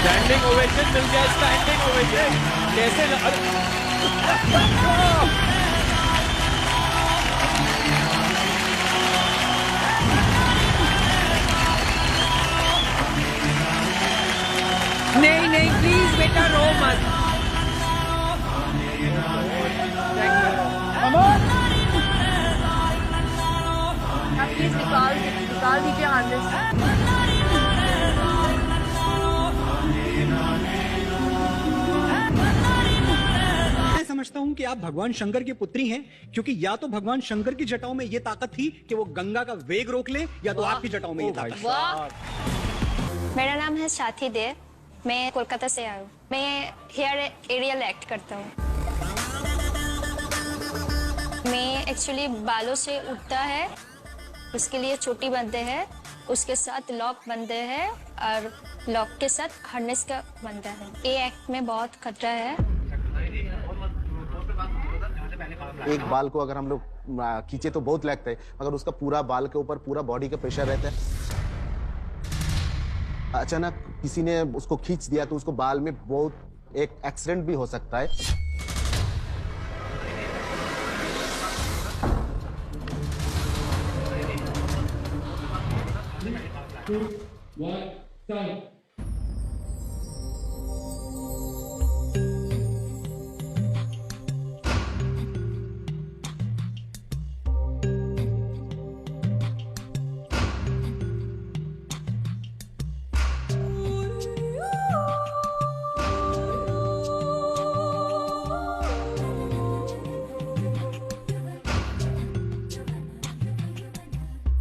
Standing ovation मिल गया, standing ovation. कैसे नहीं नहीं प्लीज बेटा रो मत। प्लीज निकाल दीजिए हार्नेस। मैं समझता हूं कि आप भगवान शंकर की पुत्री हैं, क्योंकि या तो भगवान शंकर की जटाओं में ये ताकत थी कि वो गंगा का वेग रोक ले, या तो आपकी जटाओं में ये ताकत। मेरा नाम है साथी देव, मैं कोलकाता से आया हूँ। मैं हेयर एरियल एक्ट करता हूँ। मैं एक्चुअली बालों से उठता है, उसके लिए चोटी बांधते हैं, उसके साथ लॉक बांधते हैं और लॉक के साथ हार्नेस का बनता है। ये एक्ट में बहुत खतरा है। एक बाल को अगर हम लोग खींचे तो बहुत लगता है, मगर उसका पूरा बाल के ऊपर पूरा बॉडी का प्रेशर रहता है। अचानक किसी ने उसको खींच दिया तो उसको बाल में बहुत एक एक्सीडेंट भी हो सकता है।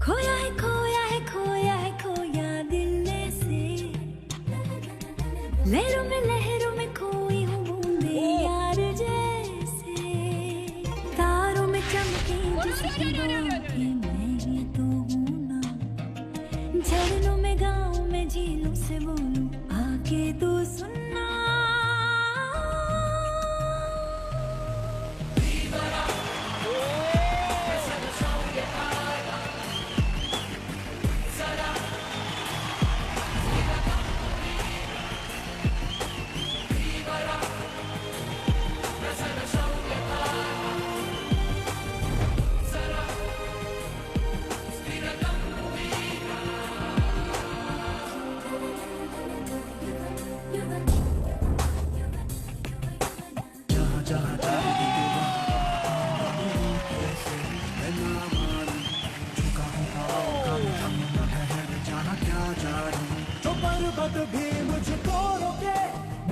खोया है खोया है खोया है खोया दिल में से, लहरों में खोई हूँ बूंदे यार जैसे, तारों में चमके जिसकी आँखें मैं ही तो हूँ ना, झरनों में गाँव में झीलों से बोलूं आके तू सुनना। जो पर्वत भी मुझको रोके,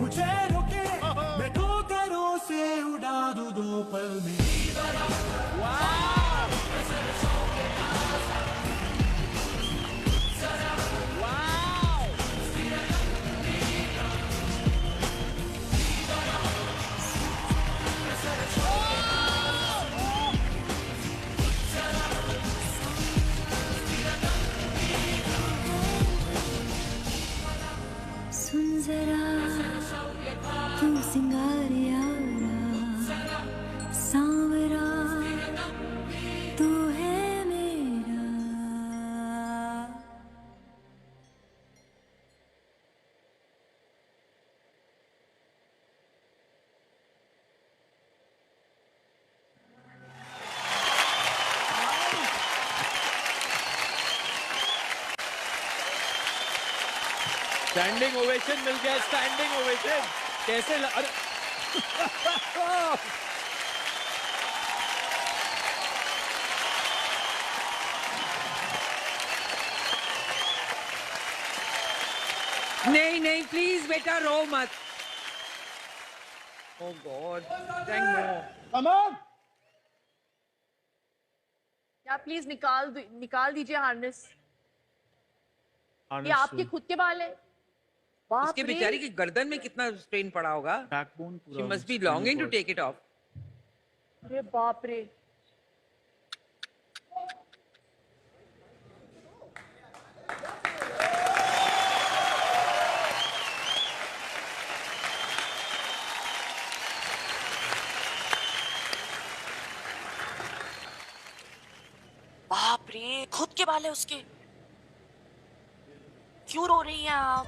मुझे रोके, मैं ठोकरों से उड़ा दूं दो पल में। सुन जरा तू सिंगारिया सांवरा, तू है मेरा। स्टैंडिंग ओवेशन मिल गया, स्टैंडिंग ओवेशन। कैसे अरे नहीं नहीं प्लीज बेटा रो मत। ओह गॉड, थैंक नो। क्या प्लीज निकाल दीजिए हार्नेस। ये आपके खुद के बाल है। उसके बेचारी की गर्दन में कितना स्ट्रेन पड़ा होगा। Backbone she must be longing to take it off. अरे बाप रे। बाप रे, खुद के बाल है उसके। क्यों रो रही हैं आप?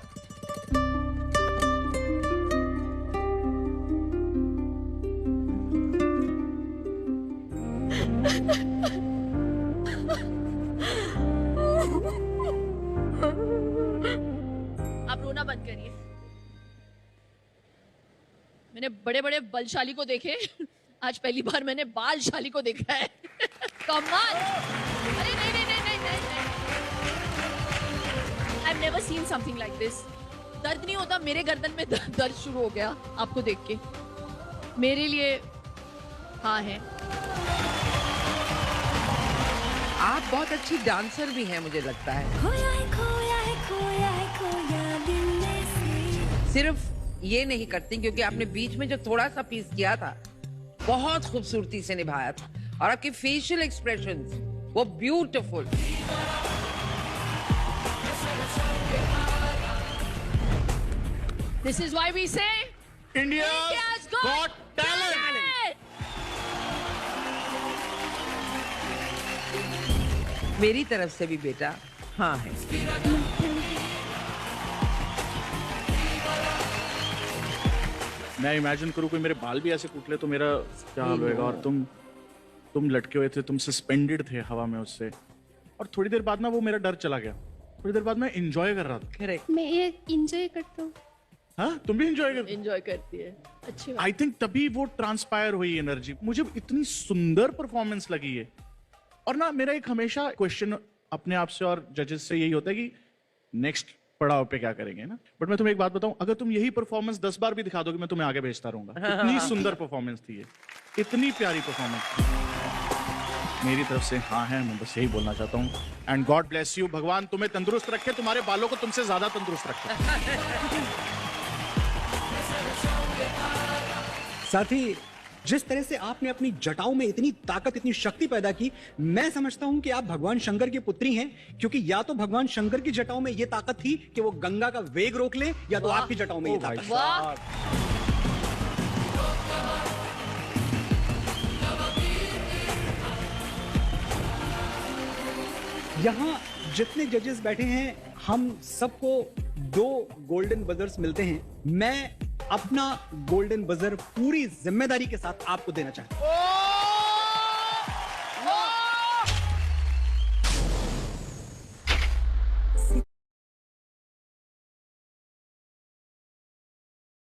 मत करिए। मैंने बड़े बड़े बलशाली को देखे, आज पहली बार मैंने बालशाली को देखा है। कमाल। अरे नहीं नहीं नहीं नहीं नहीं, I've never seen something like this. दर्द नहीं होता, मेरे गर्दन में दर्द शुरू हो गया आपको देख के। मेरे लिए हाँ है। आप बहुत अच्छी डांसर भी हैं मुझे लगता है। खोया है खोया है खोया है खोया दिल में से। सिर्फ ये नहीं करती क्योंकि आपने बीच में जो थोड़ा सा पीस किया था बहुत खूबसूरती से निभाया था और आपके फेशियल एक्सप्रेशंस वो beautiful. This is why we say India's got talent. मेरी तरफ से भी बेटा हाँ है। मैं इमेजिन करूँ कोई मेरे बाल भी ऐसे कूट ले तो मेरा क्या हाल होएगा। और तुम लटके हुए थे, तुम सस्पेंडेड थे हवा में उससे, और थोड़ी देर बाद ना वो मेरा डर चला गया। थोड़ी देर बाद मैं एंजॉय कर रहा था। करेक्ट। मैं ये इंजॉय करता हूँ। हाँ, तुम भी एंजॉय करती है। अच्छी बात। आई थिंक तभी वो ट्रांसपायर हुई एनर्जी। मुझे इतनी सुंदर परफॉर्मेंस लगी है। और ना मेरा एक हमेशा क्वेश्चन अपने आप से और जजेस से यही होता है कि नेक्स्ट पड़ाव पे क्या करेंगे ना। बट मैं तुम्हें एक बात बताऊं, अगर तुम यही परफॉर्मेंस 10 बार भी दिखा दोगे मैं तुम्हें आगे भेजता रहूंगा। इतनी सुंदर परफॉर्मेंस थी ये, इतनी प्यारी परफॉर्मेंस। मेरी तरफ से हाँ है, मैं बस यही बोलना चाहता हूँ। एंड गॉड ब्लेस यू, भगवान तुम्हें तंदुरुस्त रखे, तुम्हारे बालों को तुमसे ज्यादा तंदुरुस्त रखे। साथ ही जिस तरह से आपने अपनी जटाओं में इतनी ताकत, इतनी शक्ति पैदा की, मैं समझता हूं कि आप भगवान शंकर की पुत्री हैं, क्योंकि या तो भगवान शंकर की जटाओं में यह ताकत थी कि वो गंगा का वेग रोक ले, या तो आपकी जटाओं में ये ताकत। वाह। यहां जितने जजेस बैठे हैं हम सबको 2 गोल्डन बजर्स मिलते हैं। मैं अपना गोल्डन बजर पूरी जिम्मेदारी के साथ आपको देना चाहता हूं।